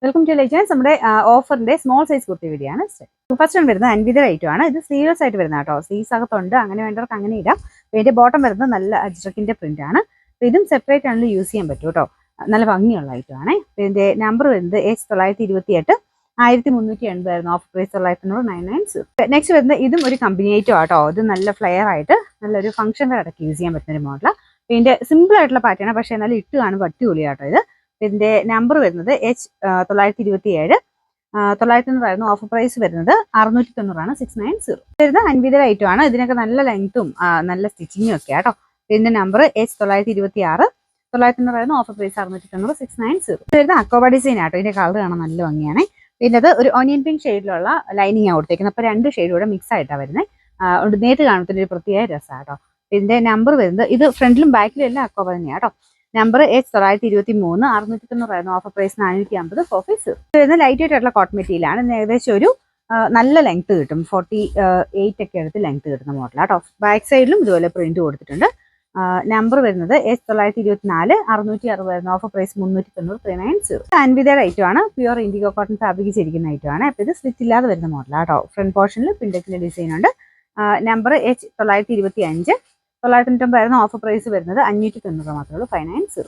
Welcome to legends. നമ്മുടെ ഓഫറിന്റെ small size kurti video ആണ്. ഫസ്റ്റ് വൺ വരുന്നത് അൻവിത ഐറ്റം ആണ്. ഇത് സ്ലീവ്ലെസ് ആയിട്ട് വരുന്ന കേട്ടോ. സ്ലീവ്സ് അകത്തുണ്ട്, അങ്ങനെ വേണ്ടവർക്ക് അങ്ങനെ ഇടാം. ഇതിന്റെ ബോട്ടം വരുന്നത് നല്ല അജ്രക്കിന്റെ പ്രിന്റ് ആണ്. ഇതും സെപ്പറേറ്റ് ആണെങ്കിൽ യൂസ് ചെയ്യാൻ പറ്റും കേട്ടോ. നല്ല ഭംഗിയുള്ള ഐറ്റം ആണ്. ഇതിന്റെ നമ്പർ വരുന്നത് H928 1380 ആയിരുന്നു. Of price 990. നെക്സ്റ്റ് വരുന്നത് ഇതും ഒരു കമ്പനി ഐറ്റം ആട്ടോ. ഇത് നല്ല ഫ്ലെയർ ആയിട്ട് നല്ലൊരു ഫംഗ്ഷന്റെ ഇടയ്ക്ക് യൂസ് ചെയ്യാൻ പറ്റുന്ന ഒരു മോഡലാണ്. ഇതിന്റെ സിമ്പിൾ ആയിട്ടുള്ള പാറ്റേൺ, പക്ഷേ എന്നാലും ഇട്ട് കാണുമ്പോൾ അടിപൊളിയാട്ടോ ഇത്. ഇതിന്റെ നമ്പർ വരുന്നത് H927 900 ഓഫർ പ്രൈസ് വരുന്നത് 690 690. വരുന്നത് അൻവിത ഐറ്റം ആണ്. ഇതിനൊക്കെ നല്ല ലെങ്ത്തും നല്ല സ്റ്റിച്ചിങ്ങും ഒക്കെ ആട്ടോ. ഇതിന്റെ നമ്പർ H926 900 ഓഫർ പ്രൈസ് 690 690. വരുന്ന അക്കോബ ഡിസൈൻ ആട്ടോ. ഇതിന്റെ കളർ കാണാൻ നല്ല ഭംഗിയാണ്. പിന്നെ അത് ഒരു ഓനിയൻ പിങ്ക് ഷെയ്ഡിലുള്ള ലൈനിങ് ആണ് കൊടുത്തേക്കുന്നത്. അപ്പോൾ രണ്ട് ഷെയ്ഡ് കൂടെ മിക്സ് ആയിട്ടാണ് വരുന്നത്. നേരിട്ട് കാണുന്നതിന് ഒരു പ്രത്യേക രസമാട്ടോ. ഇതിന്റെ നമ്പർ വരുന്നത് ഇത് ഫ്രണ്ടിലും ബാക്കിലും എല്ലാം അക്കോബ തന്നെയാട്ടോ. Number H923 690 offer price 450 450. വരുന്ന ലൈറ്റ് വെയിറ്റ് ആയിട്ടുള്ള കോട്ടൺ മെറ്റീരിയൽ ആണ്. ഏകദേശം ഒരു നല്ല ലെങ്ത് കിട്ടും. 48 ഒക്കെ എടുത്ത് ലെങ്ത് കിട്ടുന്ന മോഡലാട്ടോ. ബാക്ക് സൈഡിലും ഇതുപോലെ പ്രിന്റ് കൊടുത്തിട്ടുണ്ട്. നമ്പർ വരുന്നത് H924 660 ഓഫർ പ്രൈസ് 390 390. അൻവിതയുടെ ഐറ്റം ആണ്. പ്യുവർ ഇൻഡിഗോ കോട്ടൺ ഫാബ്രിക് ചെയ്തിരിക്കുന്ന ഐറ്റം ആണ്. അപ്പോൾ ഇത് സ്ലിറ്റ് ഇല്ലാതെ വരുന്ന മോഡലാട്ടോ. ഫ്രണ്ട് പോർഷനിൽ പിൻഡക്കിന്റെ ഡിസൈൻ ഉണ്ട്. നമ്പർ H925 990 ഓഫർ പ്രൈസ് വരുന്നത് 590 മാത്രമേ ഉള്ളൂ 590.